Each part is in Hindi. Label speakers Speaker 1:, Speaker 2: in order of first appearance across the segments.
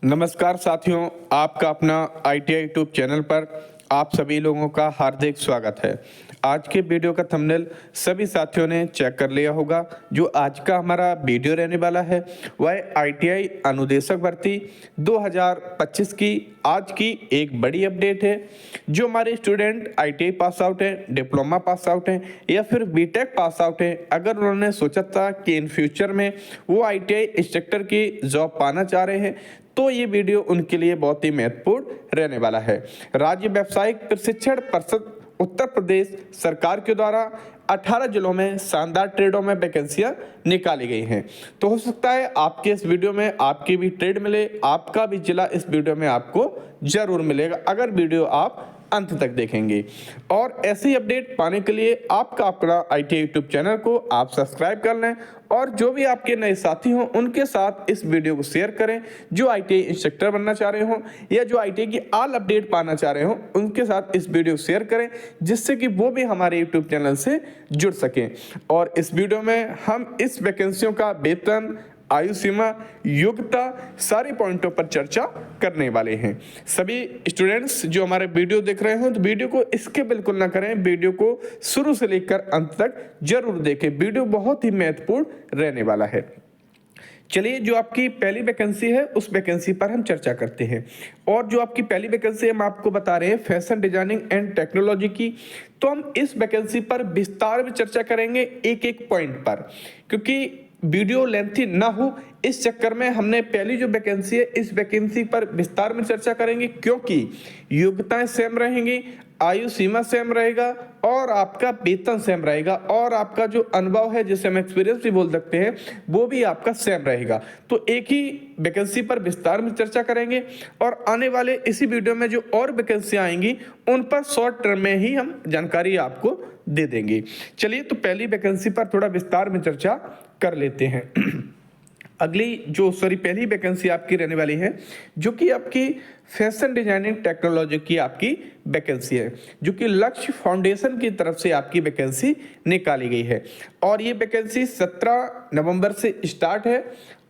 Speaker 1: नमस्कार साथियों, आपका अपना ITI यूट्यूब चैनल पर आप सभी लोगों का हार्दिक स्वागत है। आज के वीडियो का थंबनेल सभी साथियों ने चेक कर लिया होगा। जो आज का हमारा वीडियो रहने वाला है वह ITI अनुदेशक भर्ती 2025 की आज की एक बड़ी अपडेट है। जो हमारे स्टूडेंट ITI पास आउट हैं, डिप्लोमा पास आउट हैं या फिर बीटेक पास आउट हैं, अगर उन्होंने सोचा था कि इन फ्यूचर में वो ITI इंस्ट्रक्टर की जॉब पाना चाह रहे हैं तो ये वीडियो उनके लिए बहुत ही महत्वपूर्ण रहने वाला है। राज्य व्यावसायिक प्रशिक्षण परिषद उत्तर प्रदेश सरकार के द्वारा 18 जिलों में शानदार ट्रेडों में वैकेंसियां निकाली गई हैं। तो हो सकता है आपके इस वीडियो में आपकी भी ट्रेड मिले, आपका भी जिला इस वीडियो में आपको जरूर मिलेगा अगर वीडियो आप अंत तक देखेंगे। और ऐसी अपडेट पाने के लिए आपका अपना ITI यूट्यूब चैनल को आप सब्सक्राइब कर लें और जो भी आपके नए साथी हों उनके साथ इस वीडियो को शेयर करें। जो ITI इंस्ट्रक्टर बनना चाह रहे हों या जो ITI की ऑल अपडेट पाना चाह रहे हों उनके साथ इस वीडियो को शेयर करें, जिससे कि वो भी हमारे यूट्यूब चैनल से जुड़ सकें। और इस वीडियो में हम इस वैकेंसियों का वेतन, आयु सीमा, योग्यता, सारे पॉइंटों पर चर्चा करने वाले हैं। सभी स्टूडेंट्स जो हमारे वीडियो देख रहे हो तो वीडियो को स्किप बिल्कुल ना करें, वीडियो को शुरू से लेकर अंत तक जरूर देखें। वीडियो बहुत ही महत्वपूर्ण रहने वाला है। चलिए, जो आपकी पहली वैकेंसी है उस वैकेंसी पर हम चर्चा करते हैं। और जो आपकी पहली वैकेंसी हम आपको बता रहे हैं फैशन डिजाइनिंग एंड टेक्नोलॉजी की, तो हम इस वैकेंसी पर विस्तार में चर्चा करेंगे एक एक पॉइंट पर, क्योंकि वीडियो लेंथी ना हो इस चक्कर में हमने पहली जो वैकेंसी है इस वैकेंसी पर विस्तार में चर्चा करेंगे, क्योंकि योग्यताएं सेम रहेंगी, आयु सीमा सेम रहेगा और आपका वेतन सेम रहेगा और आपका जो अनुभव है जिसे हम एक्सपीरियंस भी बोल सकते हैं वो भी आपका सेम रहेगा। तो एक ही वैकेंसी पर विस्तार में चर्चा करेंगे और आने वाले इसी वीडियो में जो और वैकेंसी आएंगी उन पर शॉर्ट टर्म में ही हम जानकारी आपको दे देंगे। चलिए, तो पहली वैकेंसी पर थोड़ा विस्तार में चर्चा कर लेते हैं। पहली वैकेंसी आपकी रहने वाली है जो कि आपकी फैशन डिजाइनिंग टेक्नोलॉजी की आपकी वैकेंसी है, जो कि लक्ष्य फाउंडेशन की तरफ से आपकी वैकेंसी निकाली गई है। और ये वैकेंसी 17 नवंबर से स्टार्ट है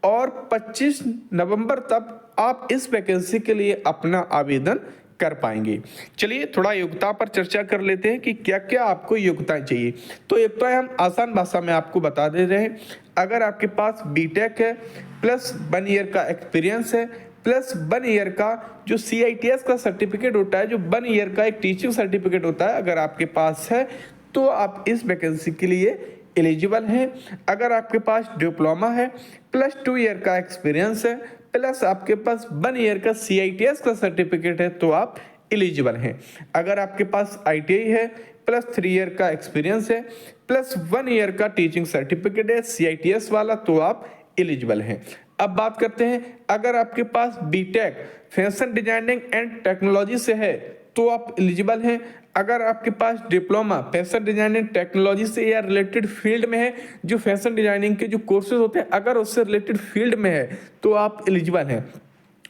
Speaker 1: और 25 नवंबर तक आप इस वैकेंसी के लिए अपना आवेदन कर पाएंगे। चलिए, थोड़ा योग्यता पर चर्चा कर लेते हैं कि क्या क्या आपको योग्यताएं चाहिए। तो योग्यताएं हम आसान भाषा में आपको बता दे रहे हैं। अगर आपके पास बीटेक है प्लस 1 ईयर का एक्सपीरियंस है प्लस 1 ईयर का जो CITS का सर्टिफिकेट होता है, जो 1 ईयर का एक टीचिंग सर्टिफिकेट होता है, अगर आपके पास है तो आप इस वैकेंसी के लिए एलिजिबल हैं। अगर आपके पास डिप्लोमा है प्लस 2 ईयर का एक्सपीरियंस है प्लस आपके पास 1 ईयर का CITS का सर्टिफिकेट है तो आप एलिजिबल हैं। अगर आपके पास ITI है प्लस 3 ईयर का एक्सपीरियंस है प्लस 1 ईयर का टीचिंग सर्टिफिकेट है CITS वाला तो आप एलिजिबल हैं। अब बात करते हैं, अगर आपके पास BTech fashion designing and technology से है तो आप एलिजिबल हैं। अगर आपके पास डिप्लोमा फैशन डिजाइनिंग टेक्नोलॉजी से या रिलेटेड फील्ड में है, जो फैशन डिजाइनिंग के जो कोर्सेज होते हैं अगर उससे रिलेटेड फील्ड में है तो आप एलिजिबल हैं।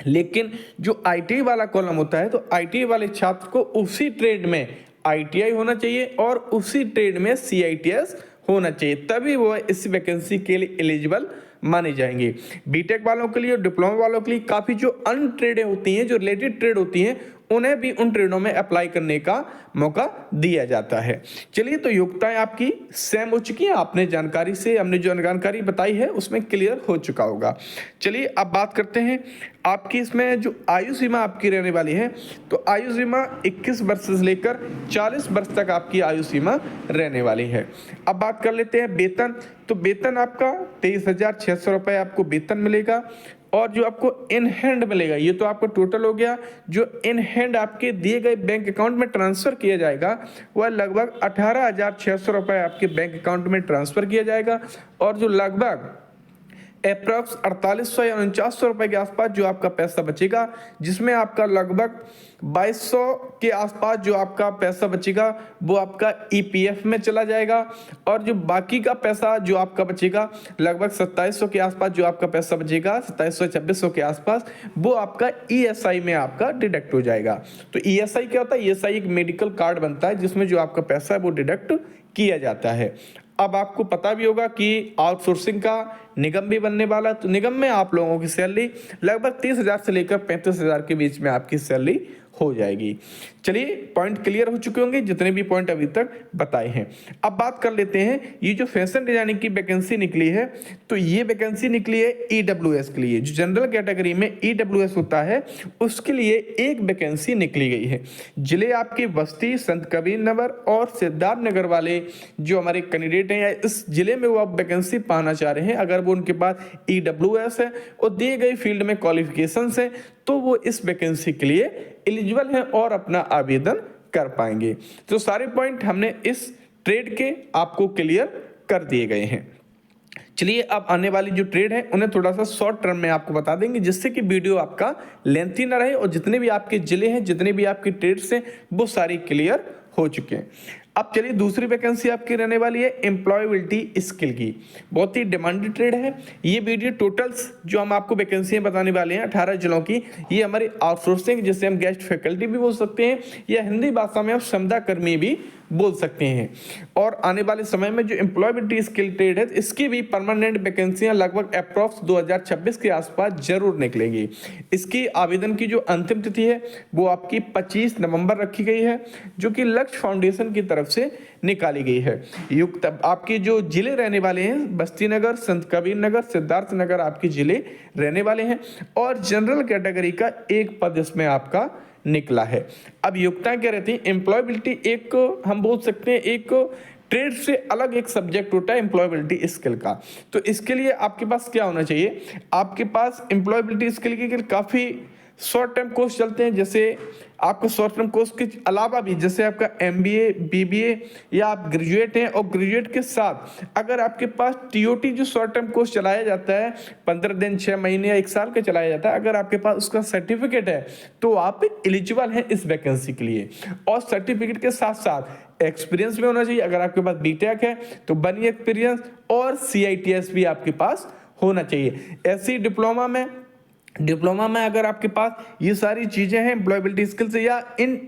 Speaker 1: लेकिन जो ITI वाला कॉलम होता है तो ITI वाले छात्र को उसी ट्रेड में ITI होना चाहिए और उसी ट्रेड में CITS होना चाहिए, तभी वो इस वैकेंसी के लिए एलिजिबल माने जाएंगे। बीटेक वालों के लिए और डिप्लोमा वालों के लिए काफ़ी जो अन ट्रेडें होती हैं, जो रिलेटेड ट्रेड होती हैं, उन्हें भी उन ट्रेडों में अप्लाई करने का मौका दिया जाता है। चलिए, तो योग्यताएं आपकी सेम हो चुकी हैं, आपने जानकारी से हमने जो जानकारी बताई है उसमें क्लियर हो चुका होगा। चलिए, अब बात करते हैं आपकी इसमें जो आयु सीमा आपकी रहने वाली है। तो आयु सीमा 21 वर्ष से लेकर 40 वर्ष तक आपकी आयु सीमा रहने वाली है। अब बात कर लेते हैं वेतन। तो वेतन आपका 23,600 रुपये आपको वेतन मिलेगा और जो आपको इन हैंड मिलेगा, ये तो आपको टोटल हो गया, जो इन हैंड आपके दिए गए बैंक अकाउंट में ट्रांसफर किया जाएगा वह लगभग 18,600 रुपये आपके बैंक अकाउंट में ट्रांसफर किया जाएगा। और जो लगभग अप्रॉक्स 4800 या 4900 रुपये के आसपास जो आपका पैसा बचेगा, जिसमें आपका लगभग 2200 के आसपास जो आपका पैसा बचेगा वो आपका EPF में चला जाएगा और जो बाकी का पैसा जो आपका बचेगा लगभग 2700 के आसपास जो आपका पैसा बचेगा, 2700-2600 के आसपास, वो आपका ESI में आपका डिडक्ट हो जाएगा। तो ESI क्या होता है? ESI एक मेडिकल कार्ड बनता है जिसमें जो आपका पैसा है वो डिडक्ट किया जाता है। अब आपको पता भी होगा कि आउटसोर्सिंग का निगम भी बनने वाला, तो निगम में आप लोगों की सैलरी लगभग 30,000 से लेकर 35,000 के बीच में आपकी सैलरी हो जाएगी। चलिए, पॉइंट क्लियर हो चुके होंगे जितने भी पॉइंट अभी तक बताए हैं। अब बात कर लेते हैं, ये जो फैशन डिजाइनिंग की वैकेंसी निकली है, तो ये वैकेंसी निकली है ईडब्ल्यूएस के लिए। जो जनरल कैटेगरी में ईडब्ल्यूएस होता है उसके लिए एक वैकेंसी निकली गई है। जिले आपके बस्ती, संत कबीर नगर और सिद्धार्थ नगर वाले जो हमारे कैंडिडेट हैं या इस जिले में वो आप वैकेंसी पाना चाह रहे हैं, अगर वो उनके पास ईडब्ल्यूएस है और दिए गए फील्ड में क्वालिफिकेशंस है, तो वो इस वैकेंसी के लिए एलिजिबल हैं और अपना आवेदन कर पाएंगे। तो सारे पॉइंट हमने इस ट्रेड के आपको क्लियर कर दिए गए हैं। चलिए, अब आने वाली जो ट्रेड है उन्हें थोड़ा सा शॉर्ट टर्म में आपको बता देंगे, जिससे कि वीडियो आपका लेंथी ना रहे और जितने भी आपके जिले हैं, जितने भी आपकी ट्रेड्स हैं, वो सारी क्लियर हो चुके हैं। अब चलिए, दूसरी वैकेंसी आपकी रहने वाली है एम्प्लॉयबिलिटी स्किल की। बहुत ही डिमांडेड ट्रेड है ये। वीडियो टोटल्स जो हम आपको वैकेंसियां बताने वाले हैं 18 जिलों की, ये हमारी आउटसोर्सिंग, जिसे हम गेस्ट फैकल्टी भी बोल सकते हैं या हिंदी भाषा में आप संविदा कर्मी भी बोल सकते हैं। और आने वाले समय में जो एम्प्लॉयबिलिटी स्किल ट्रेड है, इसकी भी परमानेंट वैकेंसियां लगभग अप्रॉक्स 2026 के आसपास जरूर निकलेंगी। इसकी आवेदन की जो अंतिम तिथि है वो आपकी 25 नवंबर रखी गई है, जो कि लक्ष्य फाउंडेशन की तरफ से निकाली गई है। युक्त आपके जो जिले रहने वाले हैं, बस्ती नगर, संत कबीर नगर, सिद्धार्थ नगर आपके जिले रहने वाले हैं और जनरल कैटेगरी का एक पद इसमें आपका निकला है। अब योग्यता क्या रहती है? एम्प्लॉयबिलिटी एक हम बोल सकते हैं एक ट्रेड से अलग एक सब्जेक्ट होता है एम्प्लॉयबिलिटी स्किल का। तो इसके लिए आपके पास क्या होना चाहिए? आपके पास एम्प्लॉयबिलिटी स्किल के काफ़ी शॉर्ट टर्म कोर्स चलते हैं। जैसे आपको शॉर्ट टर्म कोर्स के अलावा भी, जैसे आपका एमबीए, बीबीए या आप ग्रेजुएट हैं और ग्रेजुएट के साथ अगर आपके पास टीओटी जो शॉर्ट टर्म कोर्स चलाया जाता है 15 दिन, 6 महीने या 1 साल का चलाया जाता है, अगर आपके पास उसका सर्टिफिकेट है तो आप एलिजिबल हैं इस वैकेंसी के लिए। और सर्टिफिकेट के साथ साथ एक्सपीरियंस भी होना चाहिए। अगर आपके पास बीटेक है तो 1 ईयर एक्सपीरियंस और सीआईटीएस भी आपके पास होना चाहिए। ऐसी डिप्लोमा में अगर आपके पास ये सारी चीज़ें हैं एम्प्लॉयबिलिटी स्किल्स, या इन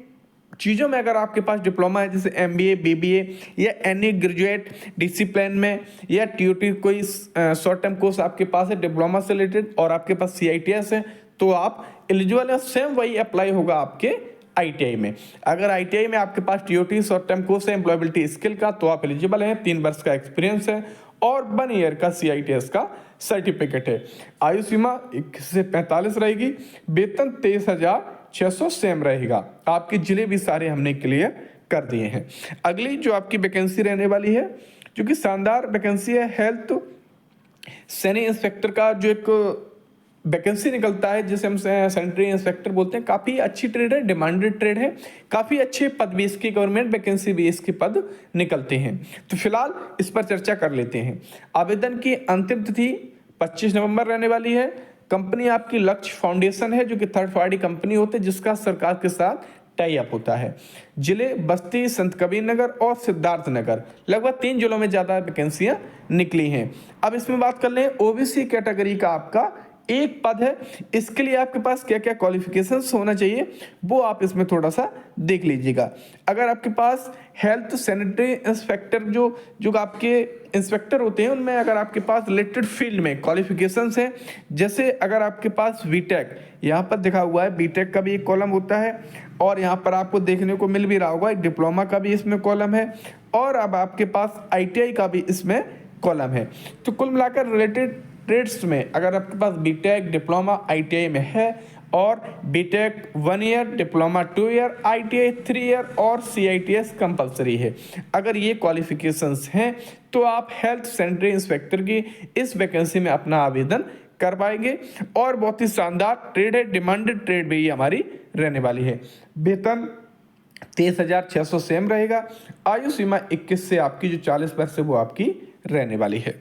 Speaker 1: चीज़ों में अगर आपके पास डिप्लोमा है, जैसे एमबीए, बीबीए या एनी ग्रेजुएट डिसिप्लिन में या टीओटी कोई शॉर्ट टर्म कोर्स आपके पास है डिप्लोमा से रिलेटेड और आपके पास सीआईटीएस है, तो आप एलिजिबल है। सेम वही अप्लाई होगा आपके आईटीआई में। अगर आईटीआई में आपके पास टीओटी शॉर्ट टर्म कोर्स है एम्प्लॉयबिलिटी स्किल का, तो आप एलिजिबल हैं। 3 वर्ष का एक्सपीरियंस है और 1 ईयर का सीआईटीएस का सर्टिफिकेट है। आयु सीमा 21 से 45 रहेगी। वेतन 23,600 सेम रहेगा। आपके जिले भी सारे हमने क्लियर कर दिए हैं। अगली जो आपकी वैकेंसी रहने वाली है, जो कि शानदार वैकेंसी है, हेल्थ सैनी इंस्पेक्टर का जो एक वैकेंसी निकलता है, जिसे हम सैनिटरी इंस्पेक्टर बोलते हैं। काफ़ी अच्छी ट्रेड है, डिमांडेड ट्रेड है, काफ़ी अच्छे पद भी इसकी, गवर्नमेंट वैकेंसी भी इसके पद निकलते हैं। तो फिलहाल इस पर चर्चा कर लेते हैं। आवेदन की अंतिम तिथि 25 नवंबर रहने वाली है। कंपनी आपकी लक्ष्य फाउंडेशन है, जो कि थर्ड पार्टी कंपनी होती है जिसका सरकार के साथ टाई अप होता है। जिले बस्ती, संत कबीर नगर और सिद्धार्थ नगर, लगभग 3 जिलों में ज़्यादा वैकेंसियाँ निकली हैं। अब इसमें बात कर लें, ओबीसी कैटेगरी का आपका एक पद है। इसके लिए आपके पास क्या क्या क्वालिफिकेशंस होना चाहिए वो आप इसमें थोड़ा सा देख लीजिएगा। अगर आपके पास हेल्थ सैनिटरी इंस्पेक्टर जो आपके इंस्पेक्टर होते हैं, उनमें अगर आपके पास रिलेटेड फील्ड में क्वालिफिकेशंस हैं, जैसे अगर आपके पास बीटेक, यहाँ पर दिखा हुआ है बीटेक का भी एक कॉलम होता है और यहाँ पर आपको देखने को मिल भी रहा होगा एक डिप्लोमा का भी इसमें कॉलम है और अब आपके पास आईटीआई का भी इसमें कॉलम है। तो कुल मिलाकर रिलेटेड ट्रेड्स में अगर आपके पास बीटेक, डिप्लोमा आईटीआई में है और BTech 1 year, diploma 2 year, ITI 3 year और सीआईटीएस कंपलसरी है, अगर ये क्वालिफिकेशंस हैं तो आप हेल्थ सैनिटरी इंस्पेक्टर की इस वैकेंसी में अपना आवेदन कर पाएंगे। और बहुत ही शानदार ट्रेड है, डिमांडेड ट्रेड भी हमारी रहने वाली है। वेतन 23,600 सेम रहेगा। आयु सीमा 21 से आपकी जो 40 वर्ष है वो आपकी रहने वाली है।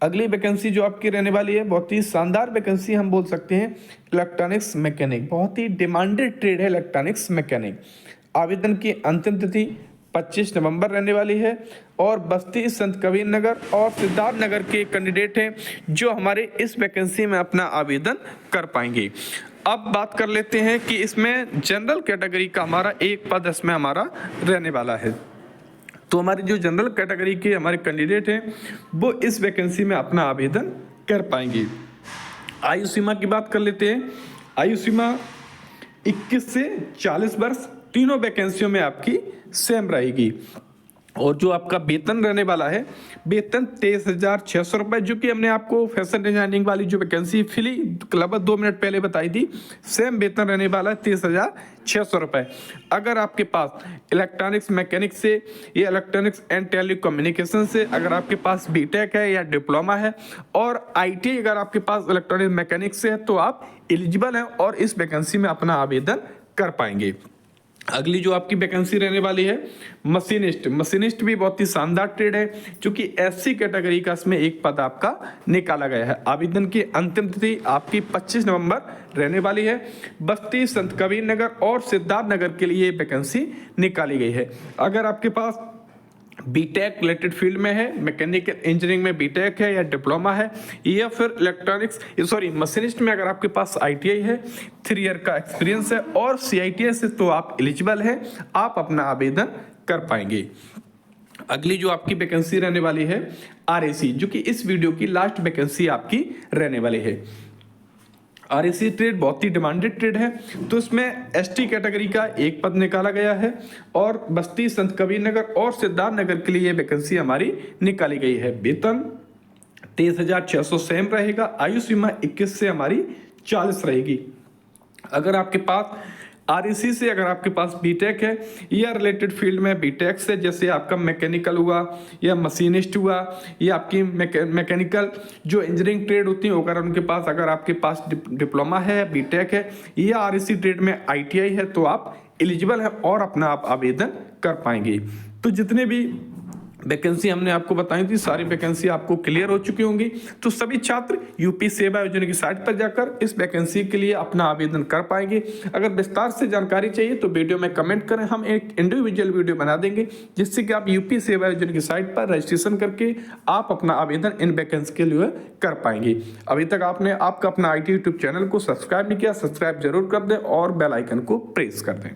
Speaker 1: अगली वैकेंसी जो आपकी रहने वाली है, बहुत ही शानदार वैकेंसी हम बोल सकते हैं, इलेक्ट्रॉनिक्स मैकेनिक। बहुत ही डिमांडेड ट्रेड है इलेक्ट्रॉनिक्स मैकेनिक। आवेदन की अंतिम तिथि 25 नवंबर रहने वाली है और बस्ती, संत कबीर नगर और सिद्धार्थ नगर के कैंडिडेट हैं जो हमारे इस वैकेंसी में अपना आवेदन कर पाएंगे। अब बात कर लेते हैं कि इसमें जनरल कैटेगरी का हमारा एक पद इसमें हमारा रहने वाला है। तो हमारी जो जनरल कैटेगरी के हमारे कैंडिडेट हैं वो इस वैकेंसी में अपना आवेदन कर पाएंगे। आयु सीमा की बात कर लेते हैं। आयु सीमा 21 से 40 वर्ष तीनों वैकेंसियों में आपकी सेम रहेगी। और जो आपका वेतन रहने वाला है, वेतन 23,600 रुपये, जो कि हमने आपको फैशन डिजाइनिंग वाली जो वैकेंसी फिली लगभग 2 मिनट पहले बताई थी, सेम वेतन रहने वाला है 23,600 रुपये। अगर आपके पास इलेक्ट्रॉनिक्स मैकेनिक से या इलेक्ट्रॉनिक्स एंड टेलीकम्युनिकेशन से अगर आपके पास बीटेक है या डिप्लोमा है और आईटी अगर आपके पास इलेक्ट्रॉनिक्स मैकेनिक से है तो आप एलिजिबल हैं और इस वैकेंसी में अपना आवेदन कर पाएंगे। अगली जो आपकी वैकेंसी रहने वाली है मशीनिस्ट। मशीनिस्ट भी बहुत ही शानदार ट्रेड है, क्योंकि एससी कैटेगरी का इसमें एक पद आपका निकाला गया है। आवेदन की अंतिम तिथि आपकी 25 नवंबर रहने वाली है। बस्ती, संत कबीर नगर और सिद्धार्थ नगर के लिए वैकेंसी निकाली गई है। अगर आपके पास बीटेक रिलेटेड फील्ड में है, मैकेनिकल इंजीनियरिंग में बीटेक है या डिप्लोमा है, या फिर मशीनिस्ट में अगर आपके पास आईटीआई है, 3 ईयर का एक्सपीरियंस है और सीआईटीआई से, तो आप एलिजिबल हैं, आप अपना आवेदन कर पाएंगे। अगली जो आपकी वैकेंसी रहने वाली है आरएसी, जो कि इस वीडियो की लास्ट वैकेंसी आपकी रहने वाली है। आरएसी ट्रेड बहुत ही डिमांडेड ट्रेड है, तो इसमें एसटी कैटेगरी का एक पद निकाला गया है और बस्ती, संत कबीर नगर और सिद्धार्थ नगर के लिए ये वैकेंसी हमारी निकाली गई है। वेतन 23,600 सेम रहेगा। आयु सीमा 21 से हमारी 40 रहेगी। अगर आपके पास आरएसी से अगर आपके पास बीटेक है या रिलेटेड फील्ड में बीटेक से, जैसे आपका मैकेनिकल हुआ या मशीनिस्ट हुआ या आपकी मैकेनिकल जो इंजीनियरिंग ट्रेड होती है, अगर उनके पास अगर आपके पास डिप्लोमा है, बीटेक है या आरएसी ट्रेड में आईटीआई है, तो आप एलिजिबल हैं और अपना आप आवेदन कर पाएंगे। तो जितने भी वैकेंसी हमने आपको बताई थी, सारी वैकेंसी आपको क्लियर हो चुकी होंगी। तो सभी छात्र यूपी सेवा योजना की साइट पर जाकर इस वैकेंसी के लिए अपना आवेदन कर पाएंगे। अगर विस्तार से जानकारी चाहिए तो वीडियो में कमेंट करें, हम एक इंडिविजुअल वीडियो बना देंगे जिससे कि आप यूपी सेवा योजना की साइट पर रजिस्ट्रेशन करके आप अपना आवेदन इन वैकेंसी के लिए कर पाएंगे। अभी तक आपने आपका अपना IT यूट्यूब चैनल को सब्सक्राइब नहीं किया, सब्सक्राइब जरूर कर दें और बेल आइकन को प्रेस कर दें।